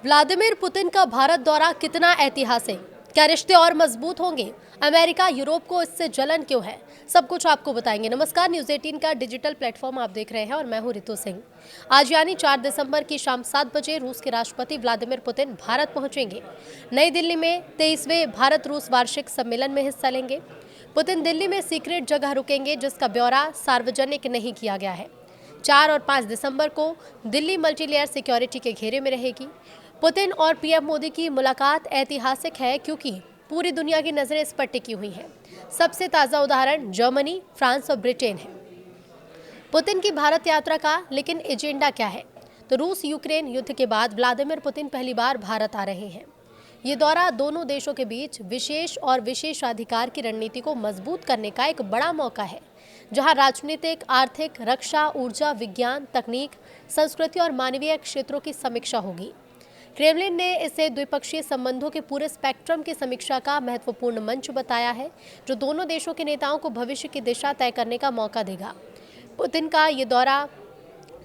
Vladimir Putin का भारत दौरा कितना ऐतिहासिक? क्या रिश्ते और मजबूत होंगे? अमेरिका यूरोप को इससे जलन क्यों है? सब कुछ आपको बताएंगे। नमस्कार, न्यूज़ 18 का डिजिटल प्लेटफॉर्म आप देख रहे हैं और मैं हूं रितु सिंह। आज यानी 4 दिसंबर की शाम 7 बजे रूस के राष्ट्रपति व्लादिमीर पुतिन भारत पहुंचेंगे। नई दिल्ली में 23वें भारत रूस वार्षिक सम्मेलन में हिस्सा लेंगे। पुतिन दिल्ली में सीक्रेट जगह रुकेंगे जिसका ब्यौरा सार्वजनिक नहीं किया गया है। 4 और 5 दिसंबर को दिल्ली मल्टीलेयर सिक्योरिटी के घेरे में रहेगी। पुतिन और पीएम मोदी की मुलाकात ऐतिहासिक है क्योंकि पूरी दुनिया की नजरें इस पर टिकी हुई हैं। सबसे ताज़ा उदाहरण जर्मनी, फ्रांस और ब्रिटेन है। पुतिन की भारत यात्रा का लेकिन एजेंडा क्या है? तो रूस यूक्रेन युद्ध के बाद व्लादिमीर पुतिन पहली बार भारत आ रहे हैं। ये दौरा दोनों देशों के बीच विशेष और विशेषाधिकार की रणनीति को मजबूत करने का एक बड़ा मौका है, जहां राजनीतिक, आर्थिक, रक्षा, ऊर्जा, विज्ञान, तकनीक, संस्कृति और मानवीय क्षेत्रों की समीक्षा होगी। क्रेमलिन ने इसे द्विपक्षीय संबंधों के पूरे स्पेक्ट्रम की समीक्षा का महत्वपूर्ण मंच बताया है, जो दोनों देशों के नेताओं को भविष्य की दिशा तय करने का मौका देगा। पुतिन का ये दौरा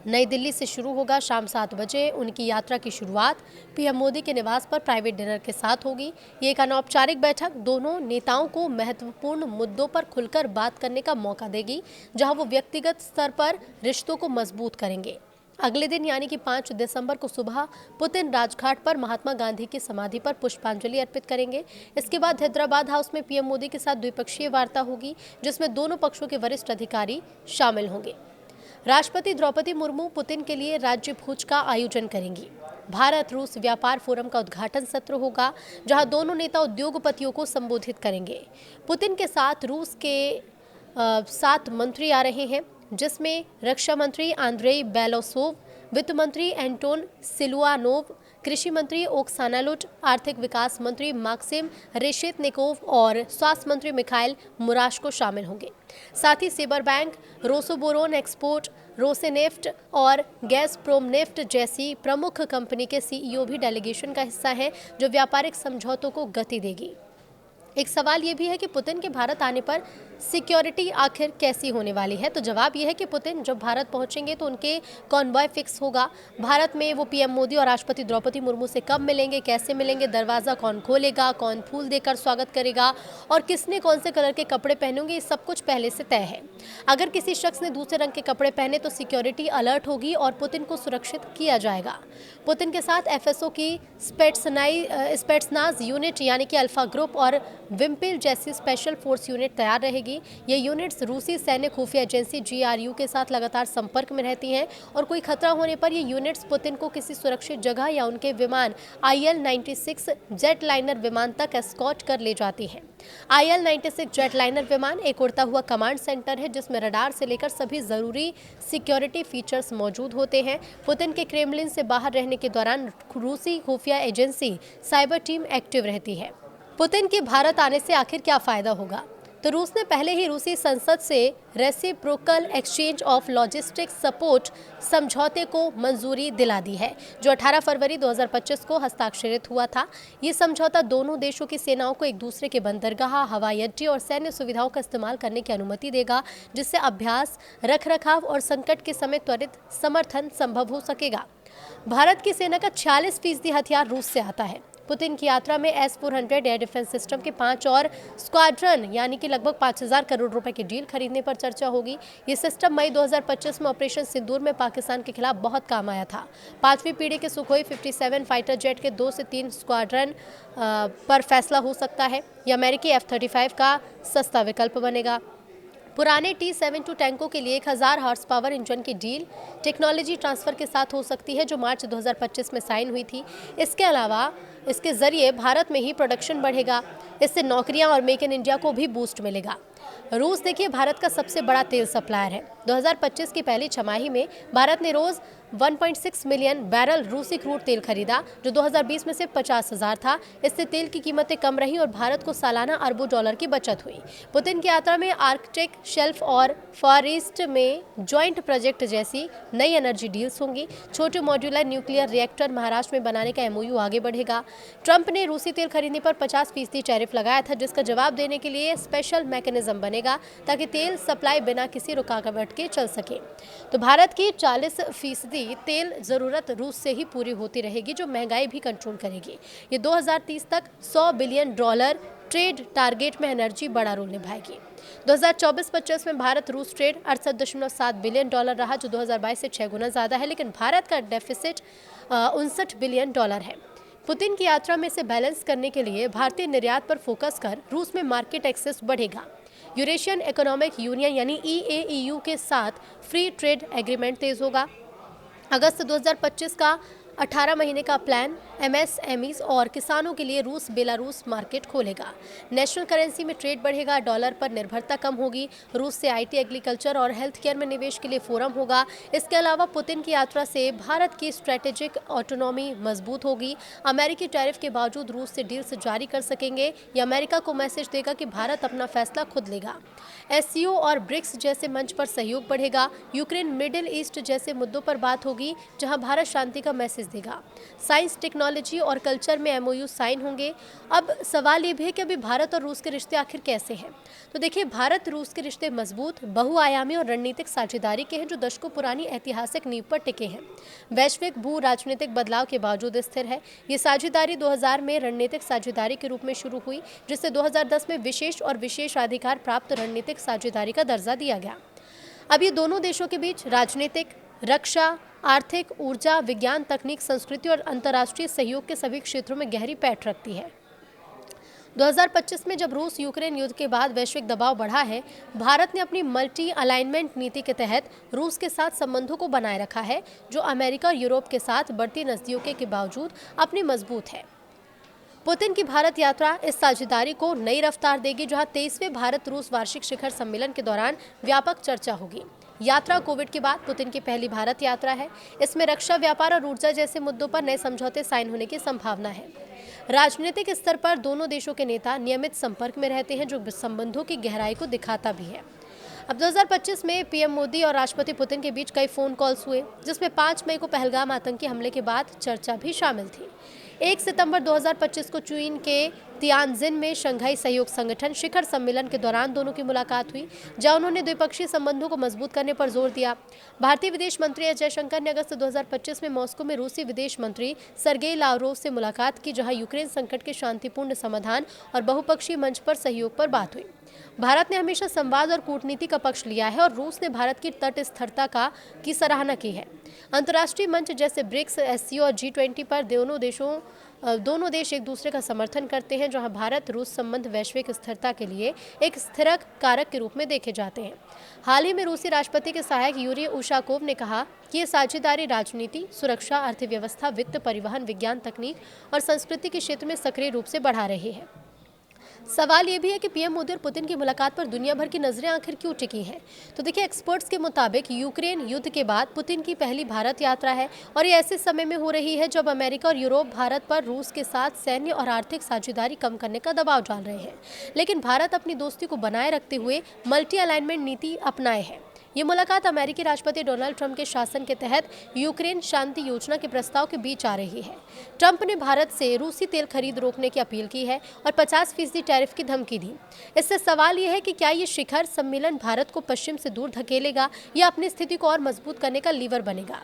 नई दिल्ली से शुरू होगा। शाम 7 बजे उनकी यात्रा की शुरुआत पीएम मोदी के निवास पर प्राइवेट डिनर के साथ होगी। ये एक अनौपचारिक बैठक दोनों नेताओं को महत्वपूर्ण मुद्दों पर खुलकर बात करने का मौका देगी, जहां वो व्यक्तिगत स्तर पर रिश्तों को मजबूत करेंगे। अगले दिन यानी कि 5 दिसंबर को सुबह पुतिन राजघाट पर महात्मा गांधी की समाधि पर पुष्पांजलि अर्पित करेंगे। इसके बाद हैदराबाद हाउस में पीएम मोदी के साथ द्विपक्षीय वार्ता होगी, जिसमें दोनों पक्षों के वरिष्ठ अधिकारी शामिल होंगे। राष्ट्रपति द्रौपदी मुर्मू पुतिन के लिए राज्य भोज का आयोजन करेंगी। भारत रूस व्यापार फोरम का उद्घाटन सत्र होगा, जहां दोनों नेता उद्योगपतियों को संबोधित करेंगे। पुतिन के साथ रूस के 7 मंत्री आ रहे हैं, जिसमें रक्षा मंत्री आंद्रेई बेलोसोव, वित्त मंत्री एंटोन सिलुआनोव, कृषि मंत्री ओक्साना लुट, आर्थिक विकास मंत्री माक्सिम रेशेतनिकोव और स्वास्थ्य मंत्री मिखाइल मुराशको शामिल होंगे। साथ ही सेबर बैंक, रोसोबोरोन एक्सपोर्ट, रोसेनेफ्ट और गैसप्रोमनेफ्ट जैसी प्रमुख कंपनी के सीईओ भी डेलीगेशन का हिस्सा हैं, जो व्यापारिक समझौतों को गति देगी। एक सवाल ये भी है कि पुतिन के भारत आने पर सिक्योरिटी आखिर कैसी होने वाली है? तो जवाब यह है कि पुतिन जब भारत पहुंचेंगे तो उनके कॉन्वॉय फिक्स होगा। भारत में वो पीएम मोदी और राष्ट्रपति द्रौपदी मुर्मू से कब मिलेंगे, कैसे मिलेंगे, दरवाज़ा कौन खोलेगा, कौन फूल देकर स्वागत करेगा और किसने कौन से कलर के कपड़े पहनेंगे, ये सब कुछ पहले से तय है। अगर किसी शख्स ने दूसरे रंग के कपड़े पहने तो सिक्योरिटी अलर्ट होगी और पुतिन को सुरक्षित किया जाएगा। पुतिन के साथ एफएसओ की स्पेट्सनाज यूनिट यानी कि अल्फा ग्रुप और विम्पिल जैसी स्पेशल फोर्स यूनिट तैयार रहेगी। ये यूनिट्स रूसी सैन्य खुफिया एजेंसी GRU के साथ लगातार संपर्क में रहती हैं और कोई खतरा होने पर ये यूनिट्स पुतिन को किसी सुरक्षित जगह या उनके विमान IL-96 जेटलाइनर विमान तक एस्कॉर्ट कर ले जाती हैं। IL-96 जेटलाइनर विमान एक उड़ता हुआ कमांड सेंटर है, जिसमें रडार से लेकर सभी जरूरी सिक्योरिटी फीचर्स मौजूद होते हैं। पुतिन के क्रेमलिन से बाहर रहने के दौरान रूसी खुफिया एजेंसी साइबर टीम एक्टिव रहती है। पुतिन के भारत आने से आखिर क्या फायदा होगा? तो रूस ने पहले ही रूसी संसद से reciprocal exchange of logistics support समझौते को मंजूरी दिला दी है, जो 18 फरवरी 2025 को हस्ताक्षरित हुआ था। ये समझौता दोनों देशों की सेनाओं को एक दूसरे के बंदरगाह, हवाई अड्डे और सैन्य सुविधाओं का इस्तेमाल करने की अनुमति देगा, जिससे अभ्यास, रखरखाव और संकट के समय त्वरित समर्थन संभव हो सकेगा। भारत की सेना का 46% हथियार रूस से आता है। पुतिन की यात्रा में S-400 एयर डिफेंस सिस्टम के 5 और स्क्वाड्रन यानी कि लगभग 5000 करोड़ रुपए की डील खरीदने पर चर्चा होगी। ये सिस्टम मई 2025 में ऑपरेशन सिंदूर में पाकिस्तान के खिलाफ बहुत काम आया था। 5वीं पीढ़ी के सुखोई 57 फाइटर जेट के 2 से 3 स्क्वाड्रन पर फैसला हो सकता है। यह अमेरिकी F-35 का सस्ता विकल्प बनेगा। पुराने T-72 टैंकों के लिए 1000 हॉर्स पावर इंजन की डील टेक्नोलॉजी ट्रांसफर के साथ हो सकती है, जो मार्च 2025 में साइन हुई थी। इसके अलावा इसके जरिए भारत में ही प्रोडक्शन बढ़ेगा। इससे नौकरियां और मेक इन इंडिया को भी बूस्ट मिलेगा। रूस देखिए भारत का सबसे बड़ा तेल सप्लायर है। 2025 की पहली छमाही में भारत ने रोज 1.6 मिलियन बैरल रूसी क्रूड तेल खरीदा, जो 2020 में सिर्फ 50,000 था। इससे तेल की कीमतें कम रही और भारत को सालाना अरबों डॉलर की बचत हुई। पुतिन की यात्रा में आर्कटिक शेल्फ और फार ईस्ट में ज्वाइंट प्रोजेक्ट जैसी नई एनर्जी डील्स होंगी। छोटे मॉड्यूलर न्यूक्लियर रिएक्टर महाराष्ट्र में बनाने का MOU आगे बढ़ेगा। ट्रंप ने रूसी तेल खरीदने पर 50% टैरिफ लगाया था, जिसका जवाब देने के लिए स्पेशल मैकेनिज्म मैकेनिज्म बनेगा ताकि तेल सप्लाई बिना किसी रुकावट के चल सके। तो भारत की 40% तेल ज़रूरत रूस से ही पूरी होती रहेगी, जो महंगाई भी कंट्रोल करेगी। ये 2030 तक $100 बिलियन ट्रेड टारगेट में एनर्जी बड़ा रोल निभाएगी। 2024-25 में भारत रूस ट्रेड $68.7 बिलियन रहा, जो 2022 से 6 गुना ज़्यादा है, लेकिन भारत का डेफिसिट $59 बिलियन है। पुतिन की यात्रा में इसे बैलेंस करने के लिए भारतीय निर्यात पर फोकस कर रूस में मार्केट एक्सेस बढ़ेगा। यूरेशियन इकोनॉमिक यूनियन यानी EAEU के साथ फ्री ट्रेड एग्रीमेंट तेज होगा। अगस्त 2025 का 18 महीने का प्लान MSMEs और किसानों के लिए रूस बेलारूस मार्केट खोलेगा। नेशनल करेंसी में ट्रेड बढ़ेगा, डॉलर पर निर्भरता कम होगी। रूस से IT, एग्रीकल्चर और हेल्थ केयर में निवेश के लिए फोरम होगा। इसके अलावा पुतिन की यात्रा से भारत की स्ट्रेटेजिक ऑटोनॉमी मजबूत होगी। अमेरिकी टैरिफ के बावजूद रूस से डील्स जारी कर सकेंगे। ये अमेरिका को मैसेज देगा कि भारत अपना फैसला खुद लेगा। SCO और ब्रिक्स जैसे मंच पर सहयोग बढ़ेगा। यूक्रेन, मिडिल ईस्ट जैसे मुद्दों पर बात होगी, जहां भारत शांति का मैसेज देगा। साइंस, टेक्नोलॉजी और कल्चर में MOU साइन होंगे। अब सवाल ये भी है कि अभी भारत और रूस के रिश्ते आखिर कैसे हैं। तो देखिए, भारत रूस के रिश्ते मजबूत, बहुआयामी और रणनीतिक साझेदारी के हैं, जो दशकों पुरानी ऐतिहासिक नींव पर टिके हैं। वैश्विक भू राजनीतिक बदलाव के बावजूद स्थिर है। ये साझेदारी 2000 में रणनीतिक साझेदारी के रूप में शुरू हुई, जिससे 2010 में विशेष और विशेषाधिकार प्राप्त रणनीतिक साझेदारी का दर्जा दिया गया। अब ये दोनों देशों के बीच राजनीतिक, रक्षा, आर्थिक, ऊर्जा, विज्ञान, तकनीक, संस्कृति और अंतर्राष्ट्रीय सहयोग के सभी क्षेत्रों में गहरी पैठ रखती है। 2025 में जब रूस यूक्रेन युद्ध के बाद वैश्विक दबाव बढ़ा है, भारत ने अपनी मल्टी अलाइनमेंट नीति के तहत रूस के साथ संबंधों को बनाए रखा है, जो अमेरिका और यूरोप के साथ बढ़ती नजदीकी के बावजूद अपनी मजबूत है। पुतिन की भारत यात्रा इस साझेदारी को नई रफ्तार देगी, जहां 23वें भारत रूस वार्षिक शिखर सम्मेलन के दौरान व्यापक चर्चा होगी। यात्रा कोविड के बाद पुतिन की पहली भारत यात्रा है। इसमें रक्षा, व्यापार और ऊर्जा जैसे मुद्दों पर नए समझौते साइन होने की संभावना है। राजनीतिक स्तर पर दोनों देशों के नेता नियमित संपर्क में रहते हैं, जो संबंधों की गहराई को दिखाता भी है। अब 2025 में PM मोदी और राष्ट्रपति पुतिन के बीच कई फोन कॉल्स हुए, जिसमें 5 मई को पहलगाम आतंकी हमले के बाद चर्चा भी शामिल थी। 1 सितंबर 2025 को चीन के तियानजिन में शंघाई सहयोग संगठन शिखर सम्मेलन के दौरान दोनों की मुलाकात हुई, जहां उन्होंने द्विपक्षीय संबंधों को मजबूत करने पर जोर दिया। भारतीय विदेश मंत्री एस जयशंकर ने अगस्त 2025 में मॉस्को में रूसी विदेश मंत्री सर्गेई लावरोव से मुलाकात की, जहां यूक्रेन संकट के शांतिपूर्ण समाधान और बहुपक्षीय मंच पर सहयोग पर बात हुई। भारत ने हमेशा संवाद और कूटनीति का पक्ष लिया है और रूस ने भारत की तटस्थता की सराहना की है। अंतर्राष्ट्रीय मंच जैसे ब्रिक्स, SCO और G20 पर दोनों देश एक दूसरे का समर्थन करते हैं, जहां भारत रूस संबंध वैश्विक स्थिरता के लिए एक स्थिरक कारक के रूप में देखे जाते हैं। हाल ही में रूसी राष्ट्रपति के सहायक यूरी उशाकोव ने कहा कि ये साझेदारी राजनीति, सुरक्षा, अर्थव्यवस्था, वित्त, परिवहन, विज्ञान, तकनीक और संस्कृति के क्षेत्र में सक्रिय रूप से बढ़ा रही है। सवाल ये भी है कि PM मोदी और पुतिन की मुलाकात पर दुनिया भर की नजरें आखिर क्यों टिकी हैं। तो देखिए, एक्सपर्ट्स के मुताबिक यूक्रेन युद्ध के बाद पुतिन की पहली भारत यात्रा है और ये ऐसे समय में हो रही है जब अमेरिका और यूरोप भारत पर रूस के साथ सैन्य और आर्थिक साझेदारी कम करने का दबाव डाल रहे हैं, लेकिन भारत अपनी दोस्ती को बनाए रखते हुए मल्टी अलाइनमेंट नीति अपनाए है। ये मुलाकात अमेरिकी राष्ट्रपति डोनाल्ड ट्रंप के शासन के तहत यूक्रेन शांति योजना के प्रस्ताव के बीच आ रही है। ट्रंप ने भारत से रूसी तेल खरीद रोकने की अपील की है और 50% टैरिफ की धमकी दी। इससे सवाल यह है कि क्या ये शिखर सम्मेलन भारत को पश्चिम से दूर धकेलेगा या अपनी स्थिति को और मजबूत करने का लीवर बनेगा।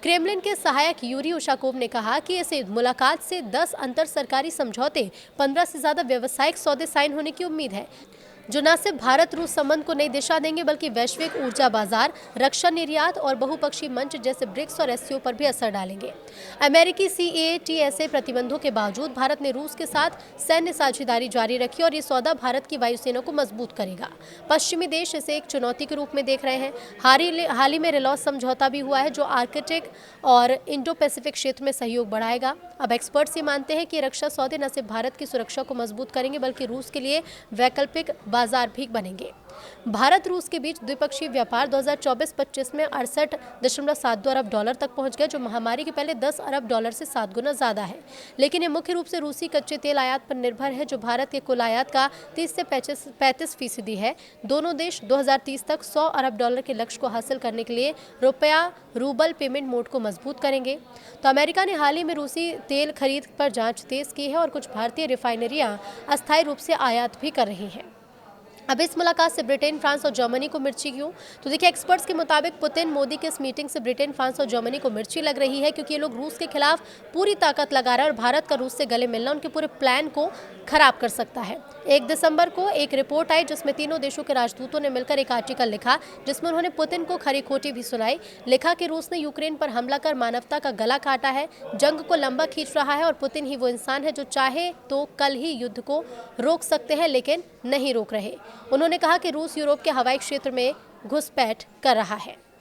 क्रेमलिन के सहायक यूरी उशाकोव ने कहा कि इस मुलाकात से 10 अंतर सरकारी समझौते, 15 से ज्यादा व्यावसायिक सौदे साइन होने की उम्मीद है, जो न सिर्फ भारत रूस संबंध को नई दिशा देंगे बल्कि वैश्विक ऊर्जा बाजार, रक्षा निर्यात और बहुपक्षीय मंच जैसे ब्रिक्स और SCO पर भी असर डालेंगे। अमेरिकी CATSA प्रतिबंधों के बावजूद भारत ने रूस के साथ सैन्य साझेदारी जारी रखी और ये सौदा भारत की वायुसेना को मजबूत करेगा। पश्चिमी देश इसे एक चुनौती के रूप में देख रहे हैं। हाल ही में रिलॉस समझौता भी हुआ है, जो आर्कटिक और इंडो पैसिफिक क्षेत्र में सहयोग बढ़ाएगा। अब एक्सपर्ट्स ये मानते हैं कि रक्षा सौदे न सिर्फ भारत की सुरक्षा को मजबूत करेंगे बल्कि रूस के लिए वैकल्पिक बाजार भी बनेंगे। भारत रूस के बीच द्विपक्षीय व्यापार 2024-25 में $68.72 अरब तक पहुंच गया, जो महामारी के पहले $10 अरब से 7 गुना ज्यादा है। लेकिन ये मुख्य रूप से रूसी कच्चे तेल आयात पर निर्भर है, जो भारत के कुल आयात का 30 से 35% है। दोनों देश 2030 तक $100 अरब के लक्ष्य को हासिल करने के लिए रुपया रूबल पेमेंट मोड को मजबूत करेंगे। तो अमेरिका ने हाल ही में रूसी तेल खरीद पर जांच तेज की है और कुछ भारतीय रिफाइनरियां अस्थायी रूप से आयात भी कर रही हैं। अब इस मुलाकात से ब्रिटेन, फ्रांस और जर्मनी को मिर्ची क्यों? तो देखिए, एक्सपर्ट्स के मुताबिक पुतिन मोदी के इस मीटिंग से ब्रिटेन, फ्रांस और जर्मनी को मिर्ची लग रही है, क्योंकि ये लोग रूस के खिलाफ पूरी ताकत लगा रहे हैं और भारत का रूस से गले मिलना उनके पूरे प्लान को खराब कर सकता है। 1 दिसंबर को एक रिपोर्ट आई जिसमें तीनों देशों के राजदूतों ने मिलकर एक आर्टिकल लिखा, जिसमें उन्होंने पुतिन को खरी खोटी भी सुनाई। लिखा कि रूस ने यूक्रेन पर हमला कर मानवता का गला काटा है, जंग को लंबा खींच रहा है और पुतिन ही वो इंसान है जो चाहे तो कल ही युद्ध को रोक सकते हैं, लेकिन नहीं रोक रहे। उन्होंने कहा कि रूस यूरोप के हवाई क्षेत्र में घुसपैठ कर रहा है।